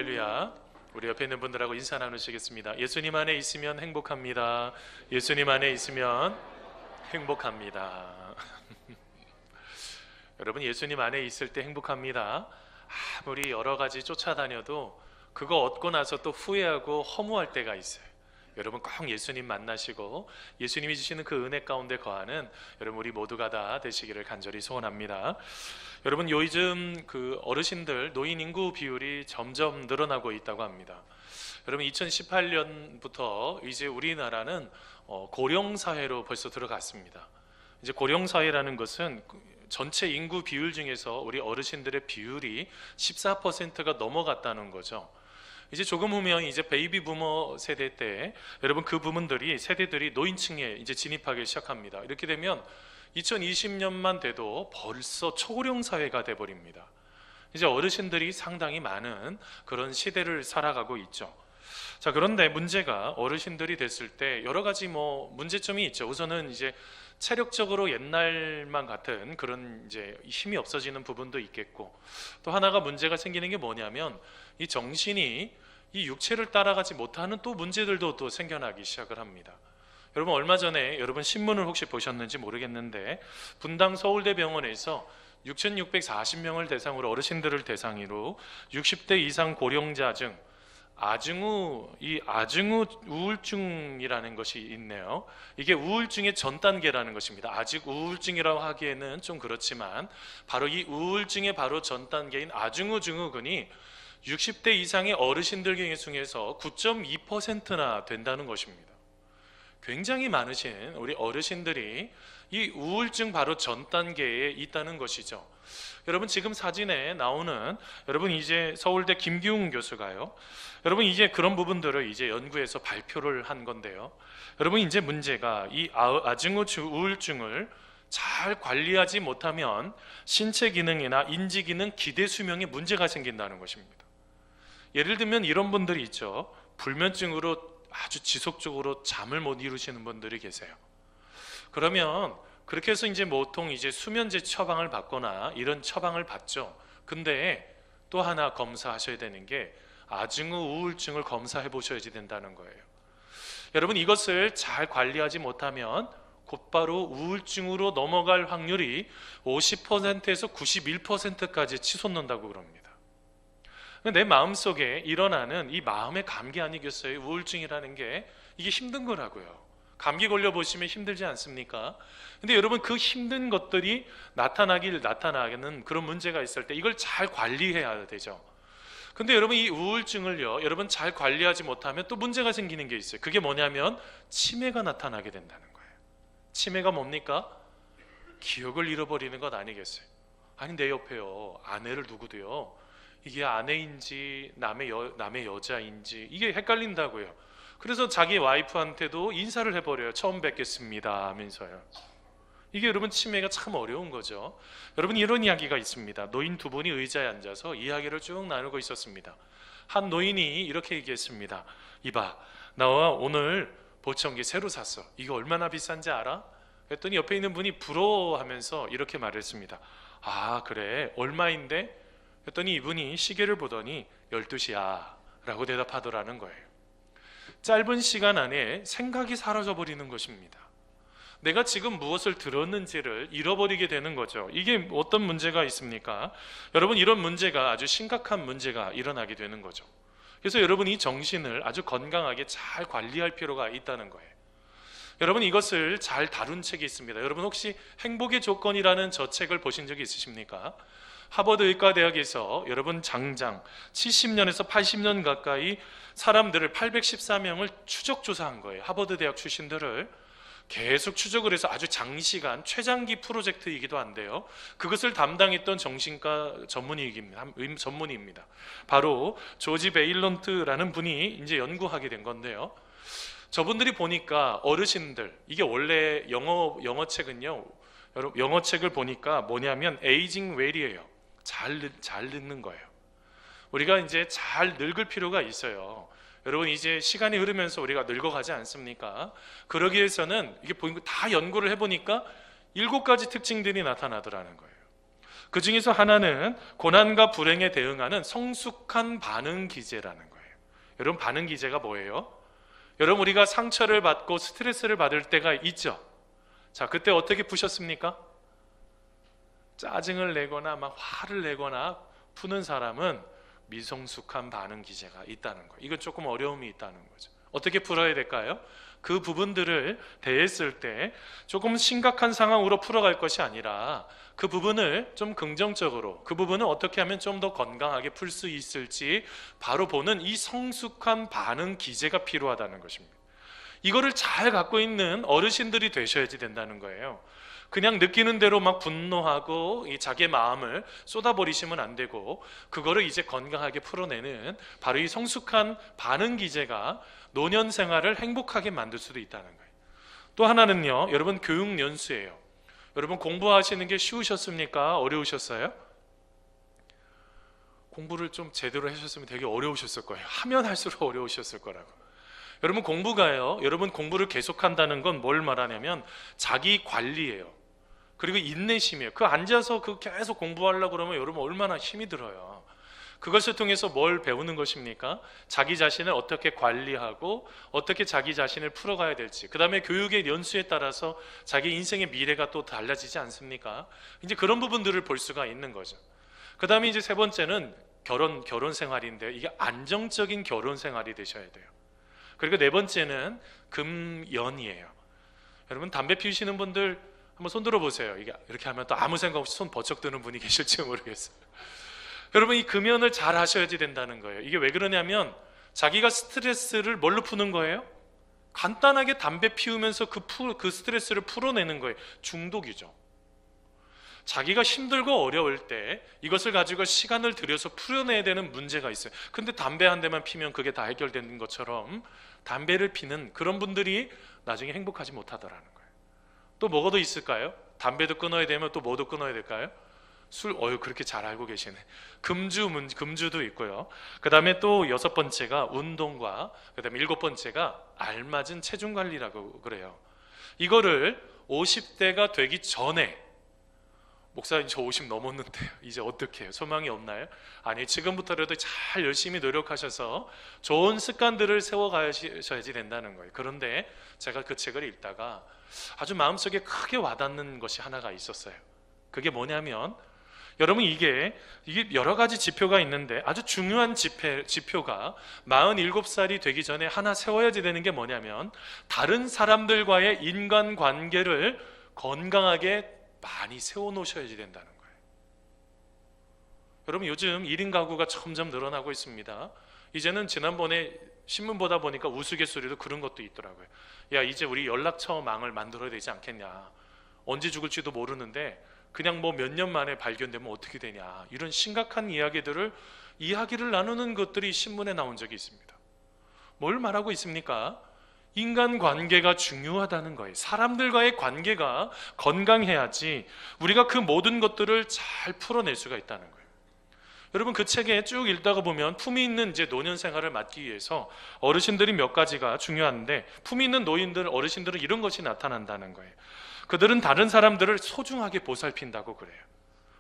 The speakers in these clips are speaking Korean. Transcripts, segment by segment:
할렐루야. 우리 옆에 있는 분들하고 인사 나누시겠습니다. 예수님 안에 있으면 행복합니다. 예수님 안에 있으면 행복합니다. 여러분, 예수님 안에 있을 때 행복합니다. 아무리 여러 가지 쫓아다녀도 그거 얻고 나서 또 후회하고 허무할 때가 있어요. 여러분, 꼭 예수님 만나시고 예수님이 주시는 그 은혜 가운데 거하는 여러분 우리 모두가 다 되시기를 간절히 소원합니다. 여러분, 요즘 그 어르신들 노인 인구 비율이 점점 늘어나고 있다고 합니다. 여러분, 2018년부터 이제 우리나라는 고령 사회로 벌써 들어갔습니다. 이제 고령 사회라는 것은 전체 인구 비율 중에서 우리 어르신들의 비율이 14%가 넘어갔다는 거죠. 이제 조금 후면 이제 베이비 부머 세대 때 여러분 그 부분들이 세대들이 노인층에 이제 진입하기 시작합니다. 이렇게 되면 2020년만 돼도 벌써 초고령 사회가 돼 버립니다. 이제 어르신들이 상당히 많은 그런 시대를 살아가고 있죠. 자, 그런데 문제가 어르신들이 됐을 때 여러 가지 문제점이 있죠. 우선은 이제 체력적으로 옛날만 같은 그런 이제 힘이 없어지는 부분도 있겠고, 또 하나가 문제가 생기는 게 뭐냐면 이 정신이 이 육체를 따라가지 못하는 또 문제들도 또 생겨나기 시작을 합니다. 여러분, 얼마 전에 여러분 신문을 혹시 보셨는지 모르겠는데 분당 서울대병원에서 6,640명을 대상으로 어르신들을 대상으로 60대 이상 고령자 중 아증후 우울증이라는 것이 있네요. 이게 우울증의 전 단계라는 것입니다. 아직 우울증이라고 하기에는 좀 그렇지만 바로 이 우울증의 바로 전 단계인 아증후 증후군이 60대 이상의 어르신들 중에서 9.2%나 된다는 것입니다. 굉장히 많으신 우리 어르신들이 이 우울증 바로 전 단계에 있다는 것이죠. 여러분, 지금 사진에 나오는 여러분 이제 서울대 김기웅 교수가요. 여러분, 이제 그런 부분들을 이제 연구해서 발표를 한 건데요. 여러분, 이제 문제가 이 아증후 우울증을 잘 관리하지 못하면 신체 기능이나 인지 기능, 기대 수명에 문제가 생긴다는 것입니다. 예를 들면 이런 분들이 있죠. 불면증으로 아주 지속적으로 잠을 못 이루시는 분들이 계세요. 그러면 그렇게 해서 이제 보통 이제 수면제 처방을 받거나 이런 처방을 받죠. 근데 또 하나 검사하셔야 되는 게 아증후 우울증을 검사해 보셔야 된다는 거예요. 여러분, 이것을 잘 관리하지 못하면 곧바로 우울증으로 넘어갈 확률이 50%에서 91%까지 치솟는다고 그럽니다. 내 마음속에 일어나는 이 마음의 감기 아니겠어요? 우울증이라는 게 이게 힘든 거라고요. 감기 걸려보시면 힘들지 않습니까? 근데 여러분, 그 힘든 것들이 나타나는 그런 문제가 있을 때 이걸 잘 관리해야 되죠. 근데 여러분, 이 우울증을요, 여러분 잘 관리하지 못하면 또 문제가 생기는 게 있어요. 그게 뭐냐면 치매가 나타나게 된다는 거예요. 치매가 뭡니까? 기억을 잃어버리는 것 아니겠어요? 아니, 내 옆에요, 아내를 두고도요, 이게 아내인지 남의 여자인지 이게 헷갈린다고요. 그래서 자기 와이프한테도 인사를 해버려요. 처음 뵙겠습니다 하면서요. 이게 여러분 치매가 참 어려운 거죠. 여러분, 이런 이야기가 있습니다. 노인 두 분이 의자에 앉아서 이야기를 쭉 나누고 있었습니다. 한 노인이 이렇게 얘기했습니다. 이봐, 나 오늘 보청기 새로 샀어. 이거 얼마나 비싼지 알아? 그랬더니 옆에 있는 분이 부러워하면서 이렇게 말했습니다. 아, 그래? 얼마인데? 그랬더니 이분이 시계를 보더니 12시야 라고 대답하더라는 거예요. 짧은 시간 안에 생각이 사라져 버리는 것입니다. 내가 지금 무엇을 들었는지를 잃어버리게 되는 거죠. 이게 어떤 문제가 있습니까? 여러분, 이런 문제가 아주 심각한 문제가 일어나게 되는 거죠. 그래서 여러분, 이 정신을 아주 건강하게 잘 관리할 필요가 있다는 거예요. 여러분, 이것을 잘 다룬 책이 있습니다. 여러분, 혹시 행복의 조건이라는 저 책을 보신 적이 있으십니까? 하버드 의과대학에서 여러분 장장 70년에서 80년 가까이 사람들을 814명을 추적 조사한 거예요. 하버드 대학 출신들을 계속 추적을 해서 아주 장시간 최장기 프로젝트이기도 한데요. 그것을 담당했던 정신과 전문의입니다. 바로 조지 베일런트라는 분이 이제 연구하게 된 건데요. 저분들이 보니까 어르신들, 이게 원래 영어 책은요, 여러분 영어 책을 보니까 뭐냐면 에이징 웰이에요. 잘 늙는 거예요. 우리가 이제 잘 늙을 필요가 있어요. 여러분, 이제 시간이 흐르면서 우리가 늙어가지 않습니까? 그러기 위해서는 이게 다 연구를 해보니까 7가지 특징들이 나타나더라는 거예요. 그 중에서 하나는 고난과 불행에 대응하는 성숙한 반응 기제라는 거예요. 여러분, 반응 기제가 뭐예요? 여러분, 우리가 상처를 받고 스트레스를 받을 때가 있죠. 자, 그때 어떻게 푸셨습니까? 짜증을 내거나 막 화를 내거나 푸는 사람은 미성숙한 반응 기제가 있다는 거예요. 이건 조금 어려움이 있다는 거죠. 어떻게 풀어야 될까요? 그 부분들을 대했을 때 조금 심각한 상황으로 풀어갈 것이 아니라 그 부분을 좀 긍정적으로, 그 부분을 어떻게 하면 좀 더 건강하게 풀 수 있을지 바로 보는 이 성숙한 반응 기제가 필요하다는 것입니다. 이거를 잘 갖고 있는 어르신들이 되셔야지 된다는 거예요. 그냥 느끼는 대로 막 분노하고 자기의 마음을 쏟아버리시면 안 되고, 그거를 이제 건강하게 풀어내는 바로 이 성숙한 반응 기제가 노년 생활을 행복하게 만들 수도 있다는 거예요. 또 하나는요, 여러분, 교육 연수예요. 여러분, 공부하시는 게 쉬우셨습니까? 어려우셨어요? 공부를 좀 제대로 하셨으면 되게 어려우셨을 거예요. 하면 할수록 어려우셨을 거라고. 여러분, 공부가요, 여러분 공부를 계속한다는 건 뭘 말하냐면 자기 관리예요. 그리고 인내심이에요. 그 앉아서 그 계속 공부하려고 그러면 여러분 얼마나 힘이 들어요. 그것을 통해서 뭘 배우는 것입니까? 자기 자신을 어떻게 관리하고 어떻게 자기 자신을 풀어가야 될지, 그 다음에 교육의 연수에 따라서 자기 인생의 미래가 또 달라지지 않습니까? 이제 그런 부분들을 볼 수가 있는 거죠. 그 다음에 이제 세 번째는 결혼 생활인데요, 이게 안정적인 결혼 생활이 되셔야 돼요. 그리고 네 번째는 금연이에요. 여러분, 담배 피우시는 분들 한번 손 들어보세요. 이게 이렇게 하면 또 아무 생각 없이 손 버쩍 드는 분이 계실지 모르겠어요. 여러분, 이 금연을 잘 하셔야지 된다는 거예요. 이게 왜 그러냐면 자기가 스트레스를 뭘로 푸는 거예요? 간단하게 담배 피우면서 그 스트레스를 풀어내는 거예요. 중독이죠. 자기가 힘들고 어려울 때 이것을 가지고 시간을 들여서 풀어내야 되는 문제가 있어요. 근데 담배 한 대만 피면 그게 다 해결되는 것처럼 담배를 피는 그런 분들이 나중에 행복하지 못하더라는 거예요. 또 뭐가 더 있을까요? 담배도 끊어야 되면 또 뭐도 끊어야 될까요? 술, 그렇게 잘 알고 계시네. 금주도 있고요. 그 다음에 또 여섯 번째가 운동과, 그 다음에 일곱 번째가 알맞은 체중 관리라고 그래요. 이거를 50대가 되기 전에, 목사님 저 50 넘었는데요, 이제 어떻게 해요? 소망이 없나요? 아니, 지금부터라도 잘 열심히 노력하셔서 좋은 습관들을 세워가셔야지 된다는 거예요. 그런데 제가 그 책을 읽다가 아주 마음속에 크게 와닿는 것이 하나가 있었어요. 그게 뭐냐면, 여러분, 이게 여러 가지 지표가 있는데 아주 중요한 지표가 47살이 되기 전에 하나 세워야지 되는 게 뭐냐면, 다른 사람들과의 인간관계를 건강하게 많이 세워놓으셔야지 된다는 거예요. 여러분, 요즘 1인 가구가 점점 늘어나고 있습니다. 이제는 지난번에 신문 보다 보니까 우스갯소리도 그런 것도 있더라고요. 야, 이제 우리 연락처망을 만들어야 되지 않겠냐, 언제 죽을지도 모르는데 그냥 뭐 몇 년 만에 발견되면 어떻게 되냐, 이런 심각한 이야기를 나누는 것들이 신문에 나온 적이 있습니다. 뭘 말하고 있습니까? 인간관계가 중요하다는 거예요. 사람들과의 관계가 건강해야지 우리가 그 모든 것들을 잘 풀어낼 수가 있다는 거예요. 여러분, 그 책에 쭉 읽다가 보면 품위 있는 이제 노년 생활을 맞기 위해서 어르신들이 몇 가지가 중요한데, 품위 있는 노인들, 어르신들은 이런 것이 나타난다는 거예요. 그들은 다른 사람들을 소중하게 보살핀다고 그래요.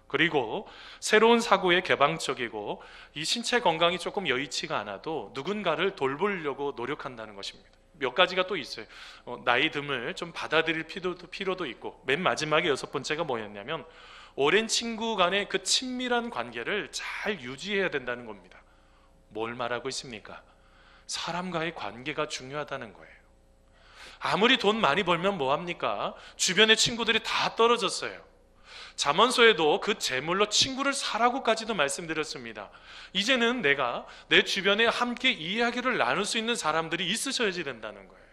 그리고 새로운 사고에 개방적이고 이 신체 건강이 조금 여의치가 않아도 누군가를 돌보려고 노력한다는 것입니다. 몇 가지가 또 있어요. 나이 듦을 좀 받아들일 필요도 있고, 맨 마지막에 여섯 번째가 뭐였냐면, 오랜 친구 간의 그 친밀한 관계를 잘 유지해야 된다는 겁니다. 뭘 말하고 있습니까? 사람과의 관계가 중요하다는 거예요. 아무리 돈 많이 벌면 뭐합니까? 주변의 친구들이 다 떨어졌어요. 잠언서에도 그 재물로 친구를 사라고까지도 말씀드렸습니다. 이제는 내가 내 주변에 함께 이야기를 나눌 수 있는 사람들이 있으셔야지 된다는 거예요.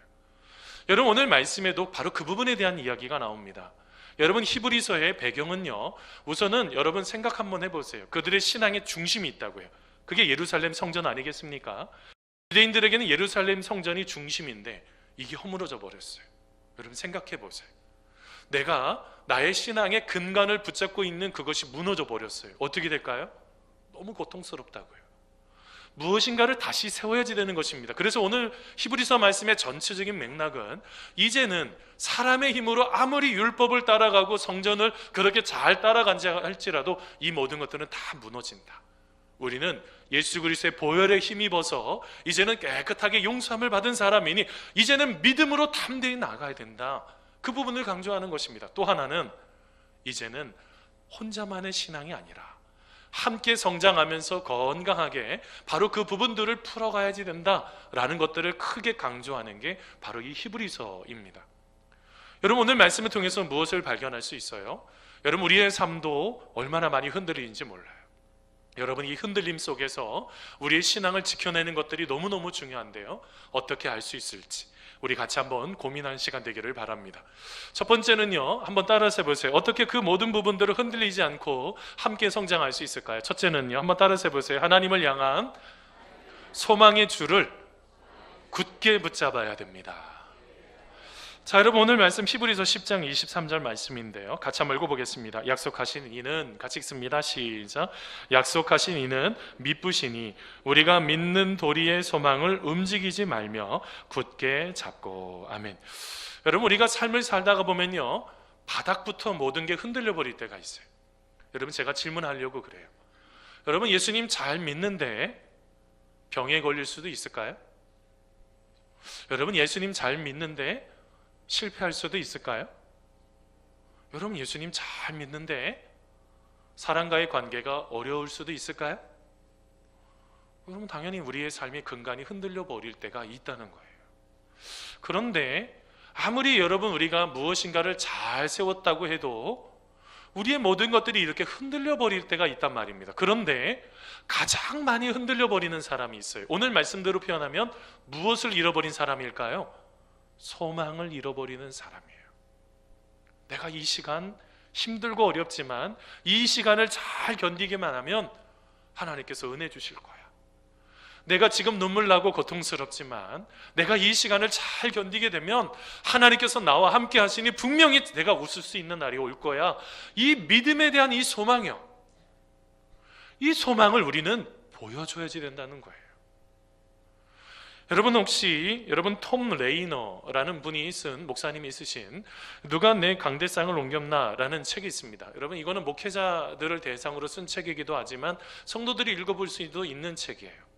여러분, 오늘 말씀에도 바로 그 부분에 대한 이야기가 나옵니다. 여러분, 히브리서의 배경은요, 우선은 여러분 생각 한번 해보세요. 그들의 신앙의 중심이 있다고요. 그게 예루살렘 성전 아니겠습니까? 유대인들에게는 예루살렘 성전이 중심인데 이게 허물어져 버렸어요. 여러분, 생각해 보세요. 내가 나의 신앙의 근간을 붙잡고 있는 그것이 무너져 버렸어요. 어떻게 될까요? 너무 고통스럽다고요. 무엇인가를 다시 세워야지 되는 것입니다. 그래서 오늘 히브리서 말씀의 전체적인 맥락은 이제는 사람의 힘으로 아무리 율법을 따라가고 성전을 그렇게 잘 따라간지 할지라도 이 모든 것들은 다 무너진다. 우리는 예수 그리스도의 보혈에 힘입어서 이제는 깨끗하게 용서함을 받은 사람이니 이제는 믿음으로 담대히 나가야 된다. 그 부분을 강조하는 것입니다. 또 하나는 이제는 혼자만의 신앙이 아니라 함께 성장하면서 건강하게 바로 그 부분들을 풀어가야지 된다라는 것들을 크게 강조하는 게 바로 이 히브리서입니다. 여러분, 오늘 말씀을 통해서 무엇을 발견할 수 있어요? 여러분, 우리의 삶도 얼마나 많이 흔들리는지 몰라요. 여러분, 이 흔들림 속에서 우리의 신앙을 지켜내는 것들이 너무너무 중요한데요, 어떻게 알 수 있을지 우리 같이 한번 고민하는 시간 되기를 바랍니다. 첫 번째는요, 한번 따라서 해보세요. 어떻게 그 모든 부분들을 흔들리지 않고 함께 성장할 수 있을까요? 첫째는요, 한번 따라서 해보세요. 하나님을 향한 소망의 줄을 굳게 붙잡아야 됩니다. 자, 여러분, 오늘 말씀 히브리서 10장 23절 말씀인데요, 같이 한번 읽어보겠습니다. 약속하신 이는, 같이 읽습니다. 시작. 약속하신 이는 미쁘시니 우리가 믿는 도리의 소망을 움직이지 말며 굳게 잡고. 아멘. 여러분, 우리가 삶을 살다가 보면요, 바닥부터 모든 게 흔들려 버릴 때가 있어요. 여러분, 제가 질문하려고 그래요. 여러분, 예수님 잘 믿는데 병에 걸릴 수도 있을까요? 여러분, 예수님 잘 믿는데 실패할 수도 있을까요? 여러분, 예수님 잘 믿는데 사람과의 관계가 어려울 수도 있을까요? 여러분, 당연히 우리의 삶의 근간이 흔들려 버릴 때가 있다는 거예요. 그런데 아무리 여러분 우리가 무엇인가를 잘 세웠다고 해도 우리의 모든 것들이 이렇게 흔들려 버릴 때가 있단 말입니다. 그런데 가장 많이 흔들려 버리는 사람이 있어요. 오늘 말씀대로 표현하면 무엇을 잃어버린 사람일까요? 소망을 잃어버리는 사람이에요. 내가 이 시간 힘들고 어렵지만 이 시간을 잘 견디기만 하면 하나님께서 은혜 주실 거야. 내가 지금 눈물 나고 고통스럽지만 내가 이 시간을 잘 견디게 되면 하나님께서 나와 함께 하시니 분명히 내가 웃을 수 있는 날이 올 거야. 이 믿음에 대한 이 소망이요, 이 소망을 우리는 보여줘야지 된다는 거예요. 여러분, 혹시 여러분 톰 레이너라는 분이 쓴, 목사님이 쓰신 누가 내 강대상을 옮겼나 라는 책이 있습니다. 여러분, 이거는 목회자들을 대상으로 쓴 책이기도 하지만 성도들이 읽어볼 수도 있는 책이에요.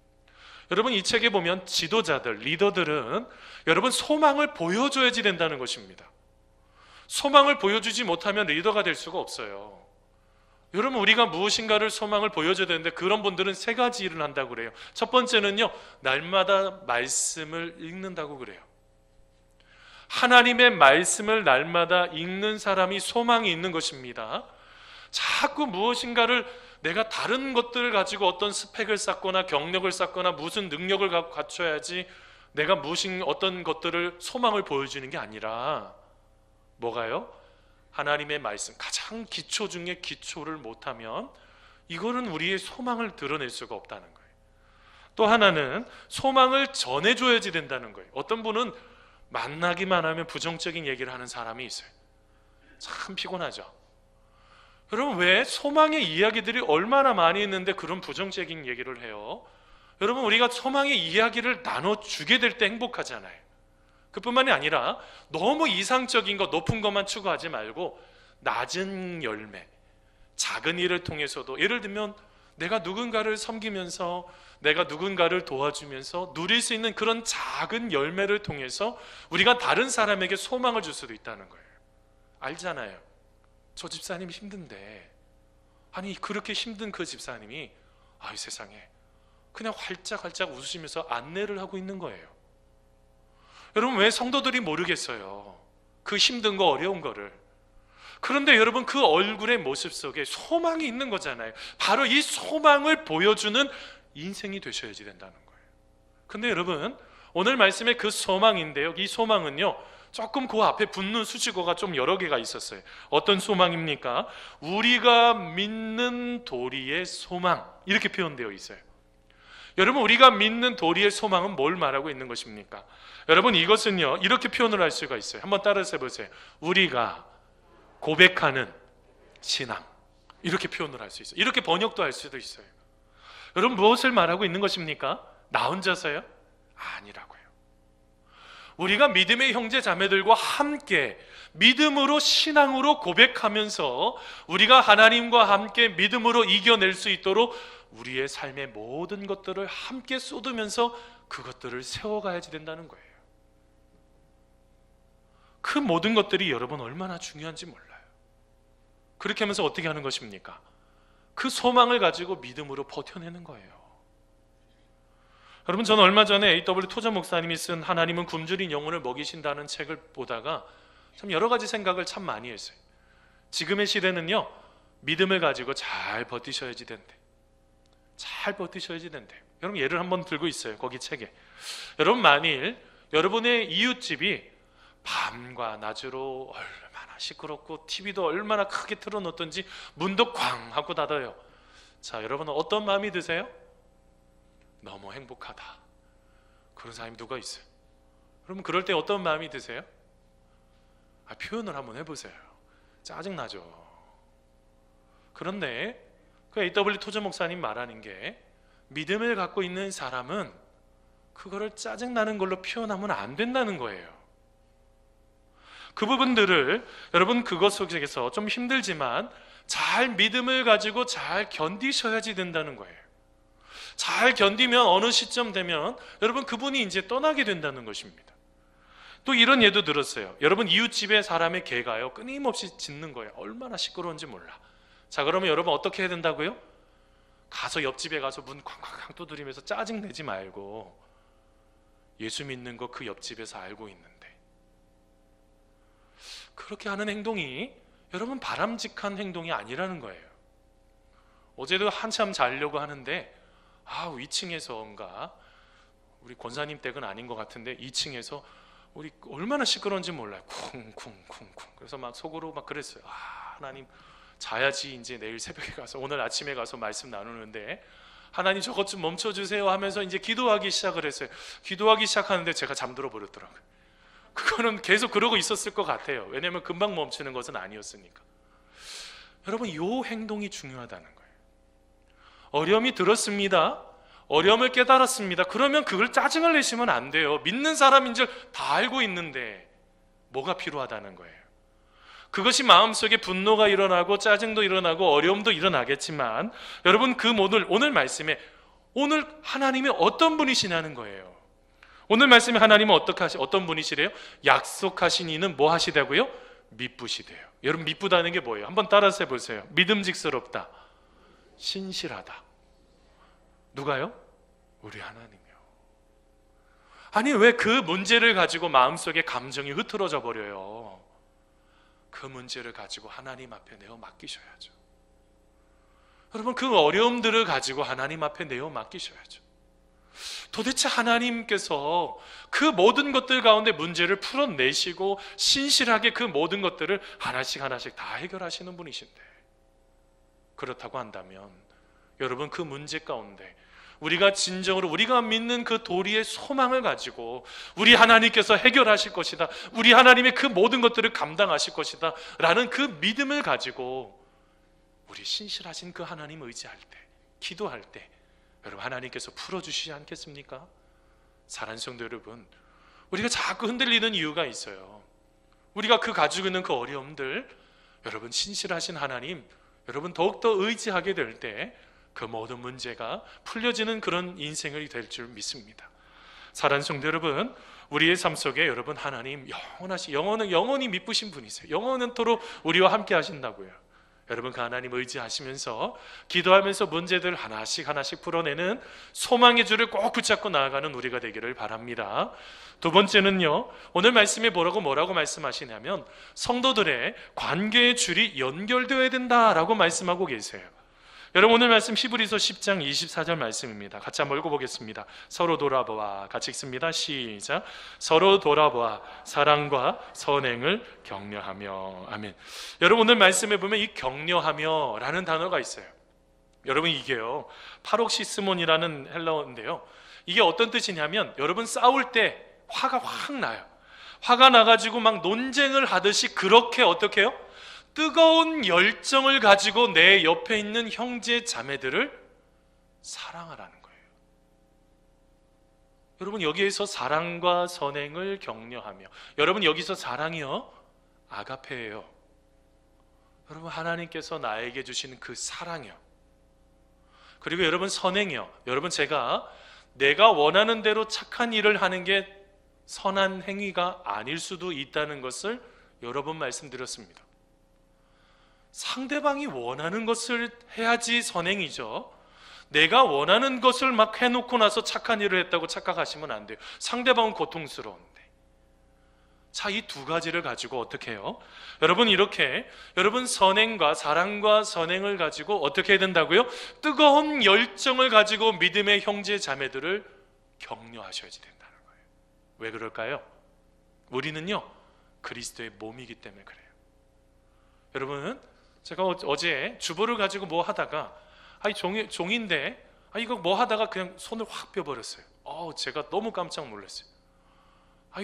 여러분, 이 책에 보면 지도자들, 리더들은 여러분 소망을 보여줘야지 된다는 것입니다. 소망을 보여주지 못하면 리더가 될 수가 없어요. 여러분, 우리가 무엇인가를 소망을 보여줘야 되는데 그런 분들은 세 가지 일을 한다고 그래요. 첫 번째는요, 날마다 말씀을 읽는다고 그래요. 하나님의 말씀을 날마다 읽는 사람이 소망이 있는 것입니다. 자꾸 무엇인가를 내가 다른 것들을 가지고 어떤 스펙을 쌓거나 경력을 쌓거나 무슨 능력을 갖춰야지 내가 어떤 것들을 소망을 보여주는 게 아니라 뭐가요? 하나님의 말씀, 가장 기초 중에 기초를 못하면 이거는 우리의 소망을 드러낼 수가 없다는 거예요. 또 하나는 소망을 전해줘야지 된다는 거예요. 어떤 분은 만나기만 하면 부정적인 얘기를 하는 사람이 있어요. 참 피곤하죠. 여러분, 왜 소망의 이야기들이 얼마나 많이 있는데 그런 부정적인 얘기를 해요? 여러분, 우리가 소망의 이야기를 나눠주게 될 때 행복하잖아요. 그뿐만이 아니라 너무 이상적인 것, 높은 것만 추구하지 말고 낮은 열매, 작은 일을 통해서도, 예를 들면 내가 누군가를 섬기면서 내가 누군가를 도와주면서 누릴 수 있는 그런 작은 열매를 통해서 우리가 다른 사람에게 소망을 줄 수도 있다는 거예요. 알잖아요. 저 집사님 힘든데, 아니 그렇게 힘든 그 집사님이 아이 세상에 그냥 활짝활짝 웃으시면서 안내를 하고 있는 거예요. 여러분, 왜 성도들이 모르겠어요? 그 힘든 거, 어려운 거를. 그런데 여러분, 그 얼굴의 모습 속에 소망이 있는 거잖아요. 바로 이 소망을 보여주는 인생이 되셔야지 된다는 거예요. 근데 여러분, 오늘 말씀의 그 소망인데요, 이 소망은요, 조금 그 앞에 붙는 수식어가 좀 여러 개가 있었어요. 어떤 소망입니까? 우리가 믿는 도리의 소망, 이렇게 표현되어 있어요. 여러분, 우리가 믿는 도리의 소망은 뭘 말하고 있는 것입니까? 여러분, 이것은요, 이렇게 표현을 할 수가 있어요. 한번 따라서 해보세요. 우리가 고백하는 신앙, 이렇게 표현을 할 수 있어요. 이렇게 번역도 할 수도 있어요. 여러분 무엇을 말하고 있는 것입니까? 나 혼자서요? 아니라고요. 우리가 믿음의 형제 자매들과 함께 믿음으로 신앙으로 고백하면서 우리가 하나님과 함께 믿음으로 이겨낼 수 있도록 우리의 삶의 모든 것들을 함께 쏟으면서 그것들을 세워가야지 된다는 거예요. 그 모든 것들이 여러분 얼마나 중요한지 몰라요. 그렇게 하면서 어떻게 하는 것입니까? 그 소망을 가지고 믿음으로 버텨내는 거예요. 여러분, 저는 얼마 전에 A.W. 토저 목사님이 쓴 하나님은 굶주린 영혼을 먹이신다는 책을 보다가 참 여러 가지 생각을 참 많이 했어요. 지금의 시대는요, 믿음을 가지고 잘 버티셔야지 된대. 잘 버티셔야지 된대. 여러분, 예를 한번 들고 있어요. 거기 책에. 여러분, 만일 여러분의 이웃집이 밤과 낮으로 얼마나 시끄럽고 TV도 얼마나 크게 틀어놓던지 문도 꽝 하고 닫아요. 자, 여러분은 어떤 마음이 드세요? 너무 행복하다. 그런 사람이 누가 있어요? 여러분, 그럴 때 어떤 마음이 드세요? 표현을 한번 해보세요. 짜증나죠. 그런데 그 A.W. 토저 목사님 말하는 게, 믿음을 갖고 있는 사람은 그거를 짜증나는 걸로 표현하면 안 된다는 거예요. 그 부분들을 여러분, 그것 속에서 좀 힘들지만 잘 믿음을 가지고 잘 견디셔야지 된다는 거예요. 잘 견디면 어느 시점 되면 여러분, 그분이 이제 떠나게 된다는 것입니다. 또 이런 예도 들었어요. 여러분, 이웃집에 사람의 개가요 끊임없이 짖는 거예요. 얼마나 시끄러운지 몰라. 자, 그러면 여러분 어떻게 해야 된다고요? 가서 옆집에 가서 문 쾅쾅쾅 두드리면서 짜증내지 말고, 예수 믿는 거 그 옆집에서 알고 있는데 그렇게 하는 행동이 여러분 바람직한 행동이 아니라는 거예요. 어제도 한참 자려고 하는데 위층에서인가, 우리 권사님 댁은 아닌 것 같은데 2층에서 우리 얼마나 시끄러운지 몰라요. 쿵쿵쿵쿵. 그래서 막 속으로 막 그랬어요. 하나님, 자야지 이제 내일 새벽에 가서, 오늘 아침에 가서 말씀 나누는데 하나님 저것 좀 멈춰주세요 하면서 이제 기도하기 시작을 했어요. 기도하기 시작하는데 제가 잠들어 버렸더라고요. 그거는 계속 그러고 있었을 것 같아요. 왜냐하면 금방 멈추는 것은 아니었으니까. 여러분, 이 행동이 중요하다는 거예요. 어려움이 들었습니다. 어려움을 깨달았습니다. 그러면 그걸 짜증을 내시면 안 돼요. 믿는 사람인 줄 다 알고 있는데 뭐가 필요하다는 거예요. 그것이 마음속에 분노가 일어나고 짜증도 일어나고 어려움도 일어나겠지만, 여러분, 그 오늘 말씀에 오늘 하나님이 어떤 분이시냐는 거예요. 오늘 말씀에 하나님은 어떤 분이시래요? 약속하신 이는 뭐 하시다고요? 미쁘시대요. 여러분, 미쁘다는 게 뭐예요? 한번 따라서 해보세요. 믿음직스럽다, 신실하다. 누가요? 우리 하나님이요. 아니, 왜 그 문제를 가지고 마음속에 감정이 흐트러져 버려요? 그 문제를 가지고 하나님 앞에 내어 맡기셔야죠. 여러분, 그 어려움들을 가지고 하나님 앞에 내어 맡기셔야죠. 도대체 하나님께서 그 모든 것들 가운데 문제를 풀어내시고 신실하게 그 모든 것들을 하나씩 하나씩 다 해결하시는 분이신데, 그렇다고 한다면 여러분, 그 문제 가운데 우리가 진정으로 우리가 믿는 그 도리의 소망을 가지고 우리 하나님께서 해결하실 것이다, 우리 하나님의 그 모든 것들을 감당하실 것이다 라는 그 믿음을 가지고 우리 신실하신 그 하나님 의지할 때, 기도할 때 여러분, 하나님께서 풀어주시지 않겠습니까? 사랑하는 성도 여러분, 우리가 자꾸 흔들리는 이유가 있어요. 우리가 가지고 있는 그 어려움들, 여러분, 신실하신 하나님 여러분 더욱더 의지하게 될 때 그 모든 문제가 풀려지는 그런 인생이 될 줄 믿습니다. 사랑하는 성도 여러분, 우리의 삶 속에 여러분, 하나님 영원히 미쁘신 분이세요. 영원토록 우리와 함께 하신다고요. 여러분, 그 하나님 의지하시면서 기도하면서 문제들 하나씩 하나씩 풀어내는 소망의 줄을 꼭 붙잡고 나아가는 우리가 되기를 바랍니다. 두 번째는요, 오늘 말씀에 뭐라고 말씀하시냐면 성도들의 관계의 줄이 연결되어야 된다라고 말씀하고 계세요. 여러분, 오늘 말씀 히브리서 10장 24절 말씀입니다. 같이 한번 읽어보겠습니다. 서로 돌아보아. 같이 읽습니다. 시작. 서로 돌아보아 사랑과 선행을 격려하며. 아멘. 여러분, 오늘 말씀에 보면 이 격려하며 라는 단어가 있어요. 여러분, 이게요 파록시스몬이라는 헬라어인데요, 이게 어떤 뜻이냐면, 여러분, 싸울 때 화가 확 나요. 화가 나가지고 막 논쟁을 하듯이 그렇게 어떻게 해요? 뜨거운 열정을 가지고 내 옆에 있는 형제 자매들을 사랑하라는 거예요. 여러분, 여기에서 사랑과 선행을 격려하며, 여러분, 여기서 사랑이요, 아가페예요. 여러분, 하나님께서 나에게 주시는 그 사랑이요, 그리고 여러분, 선행이요, 여러분, 내가 원하는 대로 착한 일을 하는 게 선한 행위가 아닐 수도 있다는 것을 여러 번 말씀드렸습니다. 상대방이 원하는 것을 해야지 선행이죠. 내가 원하는 것을 막 해놓고 나서 착한 일을 했다고 착각하시면 안 돼요. 상대방은 고통스러운데. 자, 이 두 가지를 가지고 어떻게 해요? 여러분, 이렇게 여러분 선행과 사랑과 선행을 가지고 어떻게 해야 된다고요? 뜨거운 열정을 가지고 믿음의 형제 자매들을 격려하셔야 된다는 거예요. 왜 그럴까요? 우리는요, 그리스도의 몸이기 때문에 그래요. 여러분, 제가 어제 주보를 가지고 뭐 하다가 종인데 이거 뭐 하다가 그냥 손을 확 펴버렸어요. 제가 너무 깜짝 놀랐어요.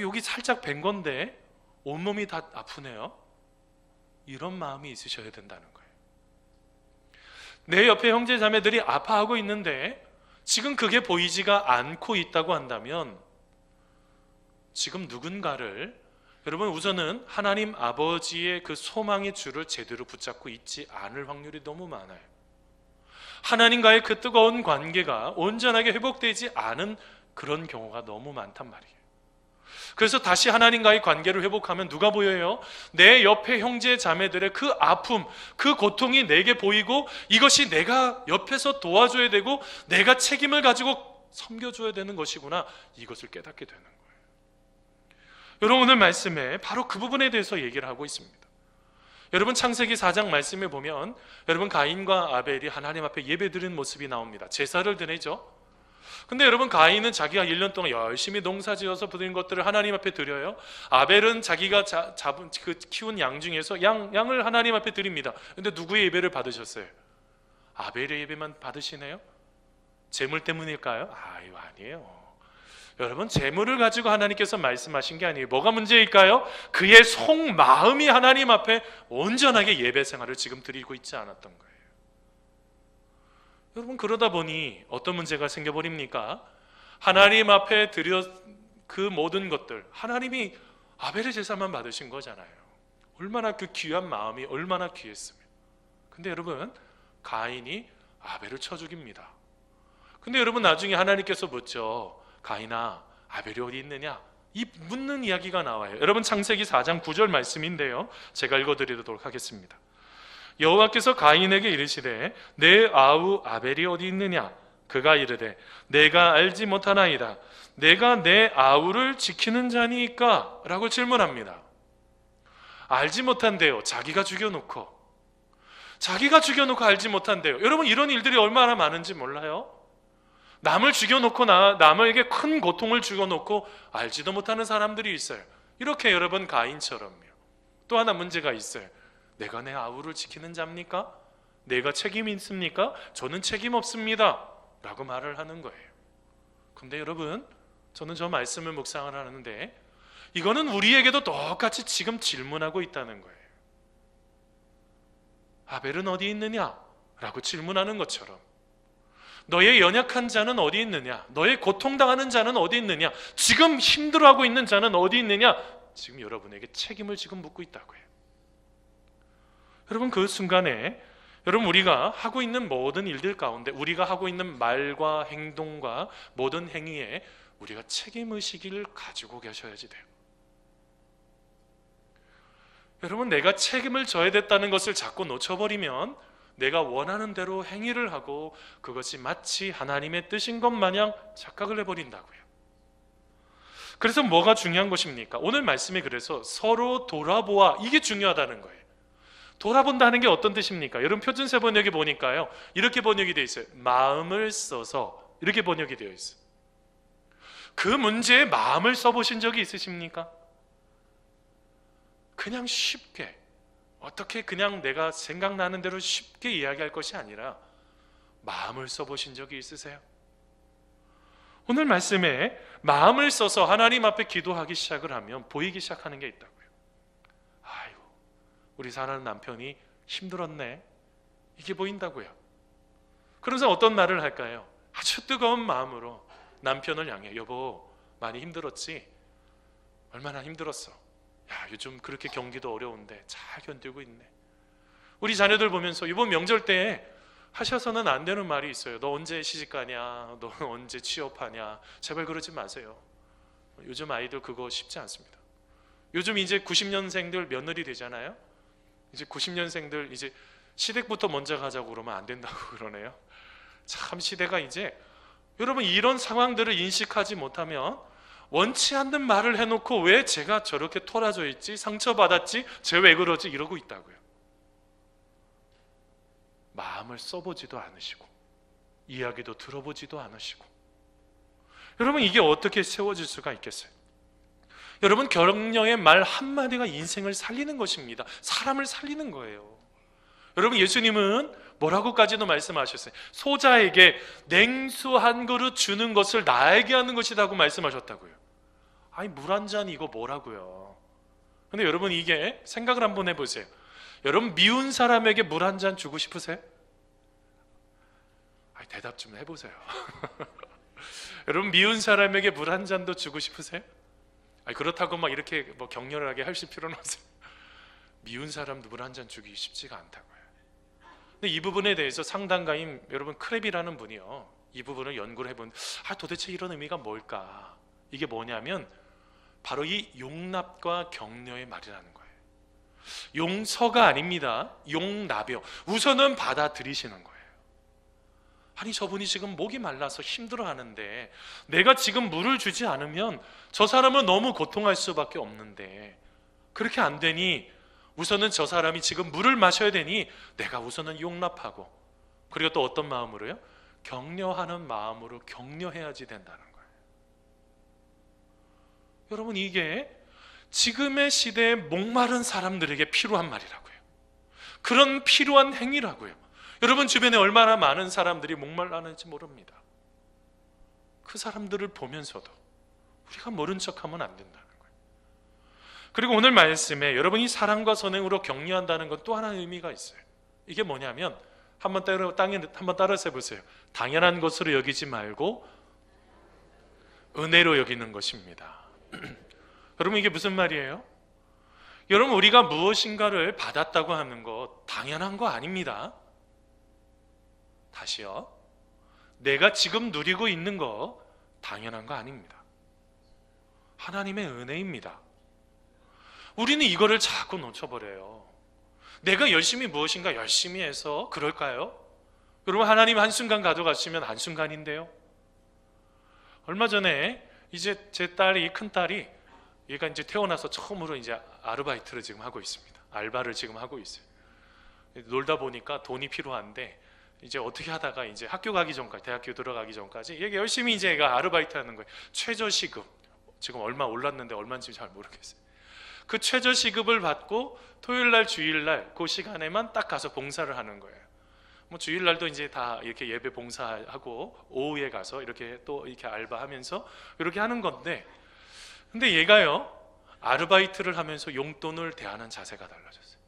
여기 살짝 벤 건데 온몸이 다 아프네요. 이런 마음이 있으셔야 된다는 거예요. 내 옆에 형제 자매들이 아파하고 있는데 지금 그게 보이지가 않고 있다고 한다면 지금 누군가를, 여러분, 우선은 하나님 아버지의 그 소망의 줄을 제대로 붙잡고 있지 않을 확률이 너무 많아요. 하나님과의 그 뜨거운 관계가 온전하게 회복되지 않은 그런 경우가 너무 많단 말이에요. 그래서 다시 하나님과의 관계를 회복하면 누가 보여요? 내 옆에 형제 자매들의 그 아픔, 그 고통이 내게 보이고 이것이 내가 옆에서 도와줘야 되고 내가 책임을 가지고 섬겨줘야 되는 것이구나, 이것을 깨닫게 되는 거예요. 여러분, 오늘 말씀에 바로 그 부분에 대해서 얘기를 하고 있습니다. 여러분, 창세기 4장 말씀에 보면 여러분, 가인과 아벨이 하나님 앞에 예배드리는 모습이 나옵니다. 제사를 드리죠. 근데 여러분, 가인은 자기가 1년 동안 열심히 농사지어서 부린 것들을 하나님 앞에 드려요. 아벨은 자기가 잡은 키운 양 중에서 양을 하나님 앞에 드립니다. 근데 누구의 예배를 받으셨어요? 아벨의 예배만 받으시네요? 재물 때문일까요? 아니에요. 여러분, 재물을 가지고 하나님께서 말씀하신 게 아니에요. 뭐가 문제일까요? 그의 속마음이 하나님 앞에 온전하게 예배 생활을 지금 드리고 있지 않았던 거예요. 여러분, 그러다 보니 어떤 문제가 생겨버립니까? 하나님 앞에 드려 그 모든 것들, 하나님이 아벨의 제사만 받으신 거잖아요. 얼마나 그 귀한 마음이 얼마나 귀했으면. 근데 여러분, 가인이 아벨을 쳐 죽입니다. 근데 여러분, 나중에 하나님께서 묻죠. 가인아, 아벨이 어디 있느냐? 이 묻는 이야기가 나와요. 여러분, 창세기 4장 9절 말씀인데요, 제가 읽어드리도록 하겠습니다. 여호와께서 가인에게 이르시되 내 아우 아벨이 어디 있느냐? 그가 이르되 내가 알지 못하나이다. 내가 내 아우를 지키는 자니까? 라고 질문합니다. 알지 못한대요. 자기가 죽여놓고 알지 못한대요. 여러분, 이런 일들이 얼마나 많은지 몰라요? 남을 죽여놓고 남에게 큰 고통을 주고놓고 알지도 못하는 사람들이 있어요. 이렇게 여러분, 가인처럼요. 또 하나 문제가 있어요. 내가 내 아우를 지키는 자입니까? 내가 책임이 있습니까? 저는 책임 없습니다 라고 말을 하는 거예요. 근데 여러분, 저는 저 말씀을 묵상을 하는데 이거는 우리에게도 똑같이 지금 질문하고 있다는 거예요. 아벨은 어디 있느냐? 라고 질문하는 것처럼 너의 연약한 자는 어디 있느냐? 너의 고통당하는 자는 어디 있느냐? 지금 힘들어하고 있는 자는 어디 있느냐? 지금 여러분에게 책임을 지금 묻고 있다고요. 여러분, 그 순간에 여러분, 우리가 하고 있는 모든 일들 가운데 우리가 하고 있는 말과 행동과 모든 행위에 우리가 책임의식을 가지고 계셔야지 돼요. 여러분, 내가 책임을 져야 됐다는 것을 자꾸 놓쳐버리면 내가 원하는 대로 행위를 하고 그것이 마치 하나님의 뜻인 것 마냥 착각을 해버린다고요. 그래서 뭐가 중요한 것입니까? 오늘 말씀이 그래서 서로 돌아보아, 이게 중요하다는 거예요. 돌아본다는 게 어떤 뜻입니까? 여러분, 표준세 번역에 보니까요, 이렇게 번역이 되어 있어요. 마음을 써서, 이렇게 번역이 되어 있어요. 그 문제에 마음을 써보신 적이 있으십니까? 그냥 쉽게, 어떻게 그냥 내가 생각나는 대로 쉽게 이야기할 것이 아니라 마음을 써보신 적이 있으세요? 오늘 말씀에 마음을 써서 하나님 앞에 기도하기 시작을 하면 보이기 시작하는 게 있다고요. 아이고, 우리 사랑하는 남편이 힘들었네, 이게 보인다고요. 그러면서 어떤 말을 할까요? 아주 뜨거운 마음으로 남편을 향해, 여보 많이 힘들었지? 얼마나 힘들었어? 야, 요즘 그렇게 경기도 어려운데 잘 견디고 있네. 우리 자녀들 보면서 이번 명절 때 하셔서는 안 되는 말이 있어요. 너 언제 시집가냐? 너 언제 취업하냐? 제발 그러지 마세요. 요즘 아이들 그거 쉽지 않습니다. 요즘 이제 90년생들 며느리 되잖아요. 이제 90년생들 이제 시댁부터 먼저 가자고 그러면 안 된다고 그러네요. 참 시대가 이제, 여러분 이런 상황들을 인식하지 못하면 원치 않는 말을 해놓고 왜 제가 저렇게 토라져 있지? 상처받았지? 쟤 왜 그러지? 이러고 있다고요. 마음을 써보지도 않으시고 이야기도 들어보지도 않으시고. 여러분 이게 어떻게 세워질 수가 있겠어요? 여러분 격려의 말 한마디가 인생을 살리는 것입니다. 사람을 살리는 거예요. 여러분 예수님은 뭐라고까지도 말씀하셨어요. 소자에게 냉수 한 그릇 주는 것을 나에게 하는 것이라고 말씀하셨다고요. 아니 물 한 잔 이거 뭐라고요. 근데 여러분 이게 생각을 한번 해보세요. 여러분 미운 사람에게 물 한 잔 주고 싶으세요? 아니 대답 좀 해보세요. 여러분 미운 사람에게 물 한 잔도 주고 싶으세요? 아니 그렇다고 막 이렇게 뭐 격렬하게 하실 필요는 없어요. 미운 사람도 물 한 잔 주기 쉽지가 않다고요. 근데 이 부분에 대해서 상담가인 여러분 크랩이라는 분이요, 이 부분을 연구를 해본, 도대체 이런 의미가 뭘까? 이게 뭐냐면 바로 이 용납과 격려의 말이라는 거예요. 용서가 아닙니다. 용납이요. 우선은 받아들이시는 거예요. 아니 저분이 지금 목이 말라서 힘들어하는데 내가 지금 물을 주지 않으면 저 사람은 너무 고통할 수밖에 없는데, 그렇게 안 되니 우선은 저 사람이 지금 물을 마셔야 되니 내가 우선은 용납하고, 그리고 또 어떤 마음으로요? 격려하는 마음으로 격려해야지 된다는 거예요. 여러분 이게 지금의 시대에 목마른 사람들에게 필요한 말이라고요. 그런 필요한 행위라고요. 여러분 주변에 얼마나 많은 사람들이 목말라는지 모릅니다. 그 사람들을 보면서도 우리가 모른 척하면 안 된다는 거예요. 그리고 오늘 말씀에 여러분이 사랑과 선행으로 격려한다는 건 또 하나의 의미가 있어요. 이게 뭐냐면 한번 따라서 해보세요. 당연한 것으로 여기지 말고 은혜로 여기는 것입니다. 여러분 이게 무슨 말이에요? 여러분 우리가 무엇인가를 받았다고 하는 것 당연한 거 아닙니다. 다시요. 내가 지금 누리고 있는 거 당연한 거 아닙니다. 하나님의 은혜입니다. 우리는 이거를 자꾸 놓쳐버려요. 내가 열심히 무엇인가 열심히 해서 그럴까요? 여러분 하나님 한순간 가져가시면 한순간인데요. 얼마 전에 이제 제 딸이, 큰딸이, 얘가 이제 태어나서 처음으로 이제 아르바이트를 지금 하고 있습니다. 알바를 지금 하고 있어요. 놀다 보니까 돈이 필요한데 이제 어떻게 하다가 이제 학교 가기 전까지, 대학교 들어가기 전까지 얘가 열심히 이제 얘가 아르바이트 하는 거예요. 최저시급 지금 얼마 올랐는데 얼마인지 잘 모르겠어요. 그 최저시급을 받고 토요일날 주일날 그 시간에만 딱 가서 봉사를 하는 거예요. 뭐 주일날도 이제 다 이렇게 예배 봉사하고 오후에 가서 이렇게 또 이렇게 알바하면서 이렇게 하는 건데, 근데 얘가요 아르바이트를 하면서 용돈을 대하는 자세가 달라졌어요.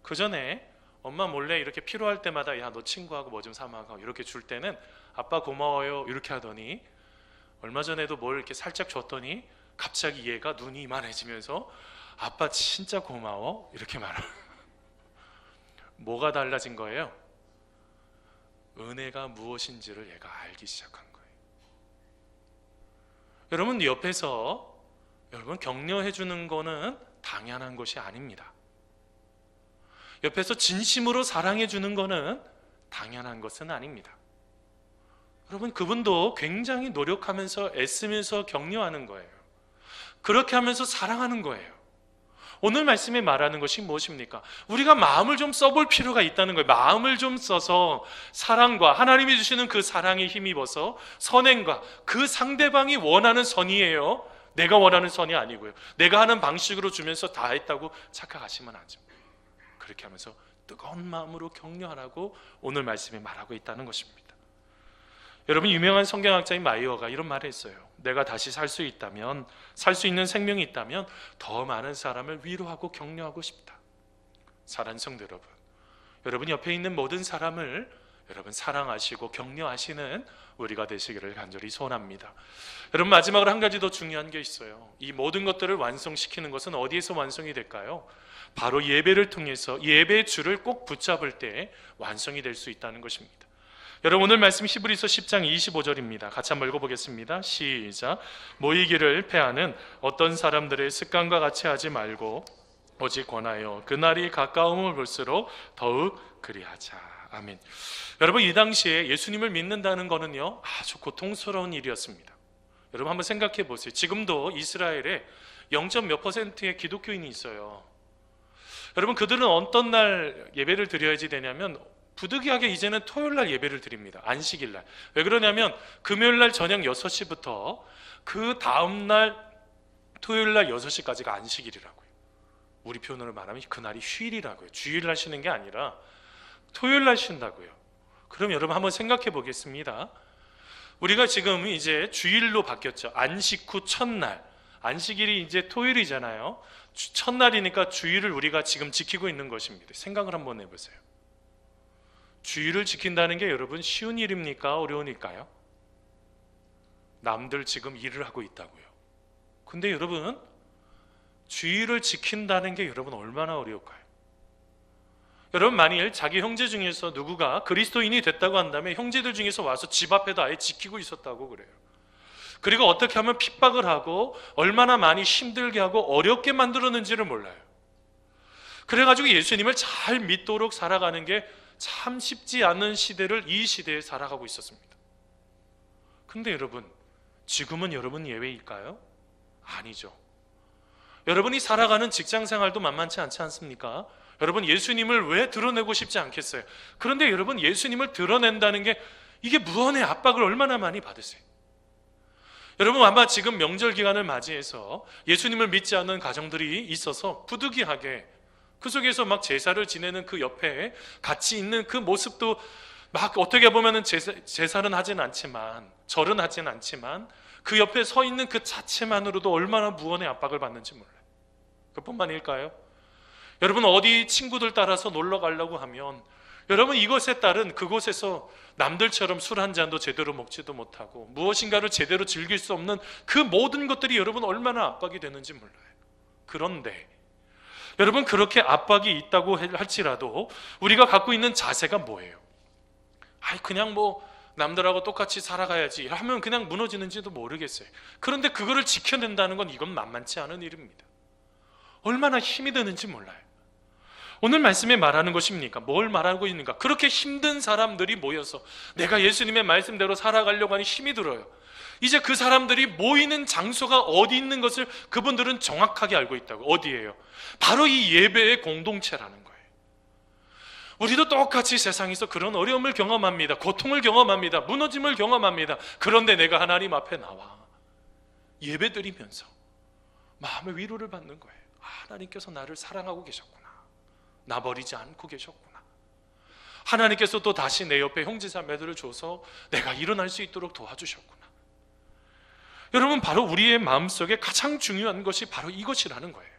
그 전에 엄마 몰래 이렇게 필요할 때마다 야 너 친구하고 뭐 좀 사먹어 이렇게 줄 때는 아빠 고마워요 이렇게 하더니, 얼마 전에도 뭘 이렇게 살짝 줬더니 갑자기 얘가 눈이 이만해지면서 아빠 진짜 고마워 이렇게 말을. 뭐가 달라진 거예요? 은혜가 무엇인지를 얘가 알기 시작한 거예요. 여러분 옆에서 여러분 격려해 주는 거는 당연한 것이 아닙니다. 옆에서 진심으로 사랑해 주는 거는 당연한 것은 아닙니다. 여러분 그분도 굉장히 노력하면서 애쓰면서 격려하는 거예요. 그렇게 하면서 사랑하는 거예요. 오늘 말씀에 말하는 것이 무엇입니까? 우리가 마음을 좀 써볼 필요가 있다는 거예요. 마음을 좀 써서 사랑과 하나님이 주시는 그 사랑에 힘입어서 선행과 그 상대방이 원하는 선이에요. 내가 원하는 선이 아니고요. 내가 하는 방식으로 주면서 다 했다고 착각하시면 안 됩니다. 그렇게 하면서 뜨거운 마음으로 격려하라고 오늘 말씀에 말하고 있다는 것입니다. 여러분 유명한 성경학자인 마이어가 이런 말을 했어요. 내가 다시 살 수 있다면, 살 수 있는 생명이 있다면 더 많은 사람을 위로하고 격려하고 싶다. 사랑하는 성도 여러분, 여러분 옆에 있는 모든 사람을 여러분 사랑하시고 격려하시는 우리가 되시기를 간절히 소원합니다. 여러분 마지막으로 한 가지 더 중요한 게 있어요. 이 모든 것들을 완성시키는 것은 어디에서 완성이 될까요? 바로 예배를 통해서 예배의 줄을 꼭 붙잡을 때 완성이 될 수 있다는 것입니다. 여러분 오늘 말씀 히브리서 10장 25절입니다. 같이 한번 읽어보겠습니다. 시작. 모이기를 패하는 어떤 사람들의 습관과 같이 하지 말고 오직 권하여 그날이 가까움을 볼수록 더욱 그리하자. 아멘. 여러분 이 당시에 예수님을 믿는다는 것은요 아주 고통스러운 일이었습니다. 여러분 한번 생각해 보세요. 지금도 이스라엘에 0.몇 %의 기독교인이 있어요. 여러분 그들은 어떤 날 예배를 드려야지 되냐면 부득이하게 이제는 토요일날 예배를 드립니다. 안식일날. 왜 그러냐면 금요일날 저녁 6시부터 그 다음날 토요일날 6시까지가 안식일이라고요. 우리 표현으로 말하면 그날이 휴일이라고요. 주일날 쉬는 게 아니라 토요일날 쉰다고요. 그럼 여러분 한번 생각해 보겠습니다. 우리가 지금 이제 주일로 바뀌었죠. 안식 후 첫날. 안식일이 이제 토요일이잖아요. 첫날이니까 주일을 우리가 지금 지키고 있는 것입니다. 생각을 한번 해보세요. 주일을 지킨다는 게 여러분 쉬운 일입니까? 어려우니까요? 남들 지금 일을 하고 있다고요. 근데 여러분 주일을 지킨다는 게 여러분 얼마나 어려울까요? 여러분 만일 자기 형제 중에서 누구가 그리스도인이 됐다고 한다면 형제들 중에서 와서 집 앞에도 아예 지키고 있었다고 그래요. 그리고 어떻게 하면 핍박을 하고 얼마나 많이 힘들게 하고 어렵게 만들었는지를 몰라요. 그래가지고 예수님을 잘 믿도록 살아가는 게 참 쉽지 않은 시대를 이 시대에 살아가고 있었습니다. 근데 여러분 지금은 여러분 예외일까요? 아니죠. 여러분이 살아가는 직장생활도 만만치 않지 않습니까? 여러분 예수님을 왜 드러내고 싶지 않겠어요? 그런데 여러분 예수님을 드러낸다는 게 이게 무언의 압박을 얼마나 많이 받으세요? 여러분 아마 지금 명절 기간을 맞이해서 예수님을 믿지 않는 가정들이 있어서 부득이하게 그 속에서 막 제사를 지내는 그 옆에 같이 있는 그 모습도 막 어떻게 보면은 제사는 하진 않지만 절은 하진 않지만 그 옆에 서 있는 그 자체만으로도 얼마나 무언의 압박을 받는지 몰라요. 그뿐만일까요? 여러분 어디 친구들 따라서 놀러 가려고 하면 여러분 이것에 따른 그곳에서 남들처럼 술 한 잔도 제대로 먹지도 못하고 무엇인가를 제대로 즐길 수 없는 그 모든 것들이 여러분 얼마나 압박이 되는지 몰라요. 그런데 여러분 그렇게 압박이 있다고 할지라도 우리가 갖고 있는 자세가 뭐예요? 그냥 뭐 남들하고 똑같이 살아가야지 하면 그냥 무너지는지도 모르겠어요. 그런데 그거를 지켜낸다는 건 이건 만만치 않은 일입니다. 얼마나 힘이 드는지 몰라요. 오늘 말씀에 말하는 것입니까? 뭘 말하고 있는가? 그렇게 힘든 사람들이 모여서 내가 예수님의 말씀대로 살아가려고 하니 힘이 들어요. 이제 그 사람들이 모이는 장소가 어디 있는 것을 그분들은 정확하게 알고 있다고. 어디예요? 바로 이 예배의 공동체라는 거예요. 우리도 똑같이 세상에서 그런 어려움을 경험합니다. 고통을 경험합니다. 무너짐을 경험합니다. 그런데 내가 하나님 앞에 나와 예배 드리면서 마음의 위로를 받는 거예요. 하나님께서 나를 사랑하고 계셨구나. 나 버리지 않고 계셨구나. 하나님께서 또 다시 내 옆에 형제자매들을 줘서 내가 일어날 수 있도록 도와주셨구나. 여러분 바로 우리의 마음속에 가장 중요한 것이 바로 이것이라는 거예요.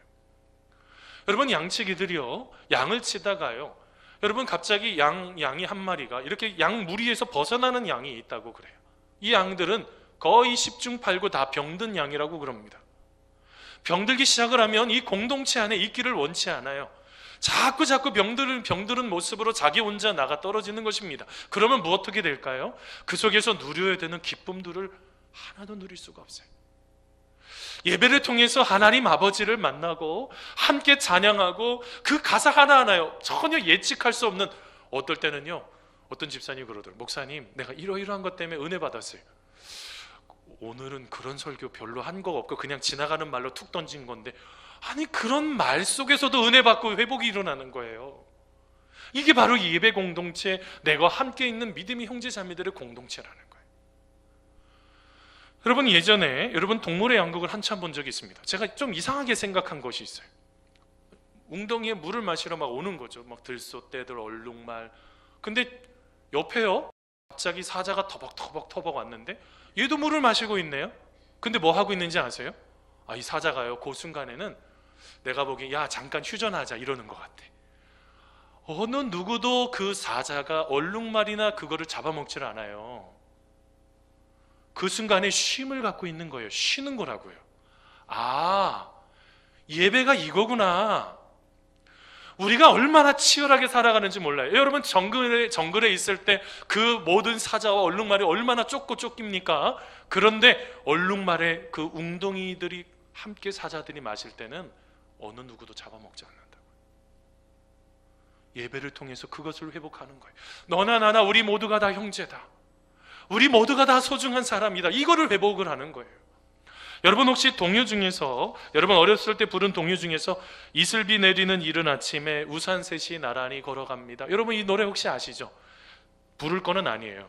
여러분 양치기들이요 양을 치다가요 여러분 갑자기 양이 한 마리가 이렇게 양 무리에서 벗어나는 양이 있다고 그래요. 이 양들은 거의 10중 8구 다 병든 양이라고 그럽니다. 병들기 시작을 하면 이 공동체 안에 있기를 원치 않아요. 자꾸 병드는 모습으로 자기 혼자 나가 떨어지는 것입니다. 그러면 어떻게 될까요? 그 속에서 누려야 되는 기쁨들을 하나도 누릴 수가 없어요. 예배를 통해서 하나님 아버지를 만나고 함께 찬양하고 그 가사 하나하나요 전혀 예측할 수 없는, 어떨 때는요 어떤 집사님이 그러더라고요. 목사님 내가 이러이러한 것 때문에 은혜 받았어요. 오늘은 그런 설교 별로 한 거 없고 그냥 지나가는 말로 툭 던진 건데, 아니 그런 말 속에서도 은혜 받고 회복이 일어나는 거예요. 이게 바로 예배 공동체, 내가 함께 있는 믿음의 형제자매들의 공동체라는 거예요. 여러분 예전에 여러분 동물의 양극을 한참 본 적이 있습니다. 제가 좀 이상하게 생각한 것이 있어요. 웅덩이에 물을 마시러 막 오는 거죠. 막 들소떼들 얼룩말. 근데 옆에요 갑자기 사자가 터벅터벅 왔는데 얘도 물을 마시고 있네요. 근데 뭐 하고 있는지 아세요? 이 사자가요 그 순간에는 내가 보기엔 야 잠깐 휴전하자 이러는 것 같아. 어느 누구도 그 사자가 얼룩말이나 그거를 잡아먹질 않아요. 그 순간에 쉼을 갖고 있는 거예요. 쉬는 거라고요. 아, 예배가 이거구나. 우리가 얼마나 치열하게 살아가는지 몰라요. 여러분, 정글에 있을 때 그 모든 사자와 얼룩말이 얼마나 쫓깁니까? 그런데 얼룩말의 그 웅덩이들이 함께 사자들이 마실 때는 어느 누구도 잡아먹지 않는다고요. 예배를 통해서 그것을 회복하는 거예요. 너나 나나 우리 모두가 다 형제다. 우리 모두가 다 소중한 사람이다. 이거를 회복을 하는 거예요. 여러분, 혹시 동요 중에서, 여러분 어렸을 때 부른 동요 중에서 이슬비 내리는 이른 아침에 우산 셋이 나란히 걸어갑니다. 여러분 이 노래 혹시 아시죠? 부를 거는 아니에요.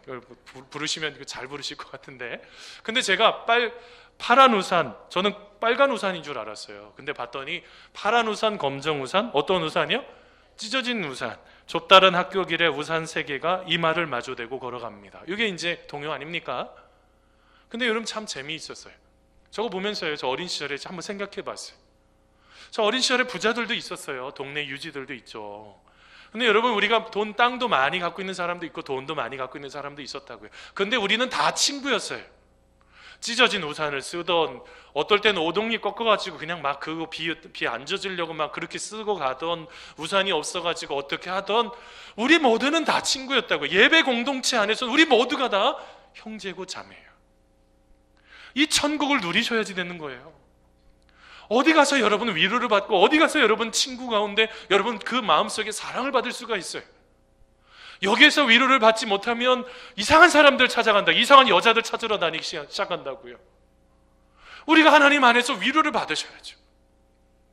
부르시면 잘 부르실 것 같은데. 근데 제가 파란 우산, 저는 빨간 우산인 줄 알았어요. 근데 봤더니 파란 우산, 검정 우산, 어떤 우산이요? 찢어진 우산. 좁다른 학교 길에 우산 3개가 이마를 마주대고 걸어갑니다. 이게 이제 동요 아닙니까? 근데 여러분 참 재미있었어요. 저거 보면서요, 저 어린 시절에 한번 생각해 봤어요. 저 어린 시절에 부자들도 있었어요. 동네 유지들도 있죠. 근데 여러분, 우리가 땅도 많이 갖고 있는 사람도 있고 돈도 많이 갖고 있는 사람도 있었다고요. 근데 우리는 다 친구였어요. 찢어진 우산을 쓰던, 어떨 때는 오동이 꺾어가지고 그냥 막 그거 비 안 젖으려고 막 그렇게 쓰고 가던, 우산이 없어가지고 어떻게 하던, 우리 모두는 다 친구였다고요. 예배 공동체 안에서 우리 모두가 다 형제고 자매예요. 이 천국을 누리셔야지 되는 거예요. 어디 가서 여러분 위로를 받고, 어디 가서 여러분 친구 가운데 여러분 그 마음속에 사랑을 받을 수가 있어요. 여기에서 위로를 받지 못하면 이상한 사람들 찾아간다, 이상한 여자들 찾으러 다니기 시작한다고요. 우리가 하나님 안에서 위로를 받으셔야죠.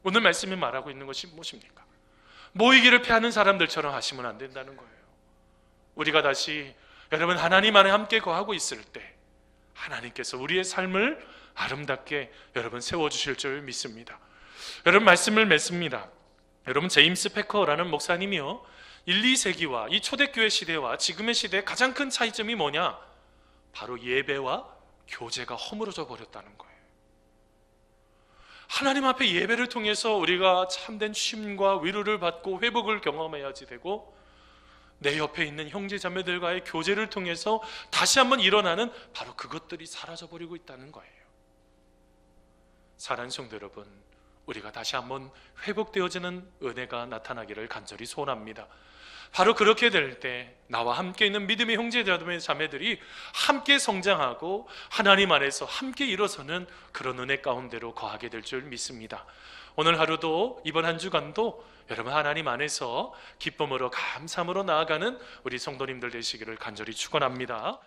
오늘 말씀이 말하고 있는 것이 무엇입니까? 모이기를 피하는 사람들처럼 하시면 안 된다는 거예요. 우리가 다시 여러분 하나님 안에 함께 거하고 있을 때 하나님께서 우리의 삶을 아름답게 여러분 세워주실 줄 믿습니다. 여러분 말씀을 맺습니다. 여러분 제임스 패커라는 목사님이요, 1, 2세기와 이 초대교회 시대와 지금의 시대의 가장 큰 차이점이 뭐냐? 바로 예배와 교제가 허물어져 버렸다는 거예요. 하나님 앞에 예배를 통해서 우리가 참된 쉼과 위로를 받고 회복을 경험해야지 되고, 내 옆에 있는 형제 자매들과의 교제를 통해서 다시 한번 일어나는 바로 그것들이 사라져버리고 있다는 거예요. 사랑하는 성도 여러분, 우리가 다시 한번 회복되어지는 은혜가 나타나기를 간절히 소원합니다. 바로 그렇게 될 때 나와 함께 있는 믿음의 형제 자매들이 함께 성장하고 하나님 안에서 함께 일어서는 그런 은혜 가운데로 거하게 될 줄 믿습니다. 오늘 하루도, 이번 한 주간도 여러분 하나님 안에서 기쁨으로 감사함으로 나아가는 우리 성도님들 되시기를 간절히 축원합니다.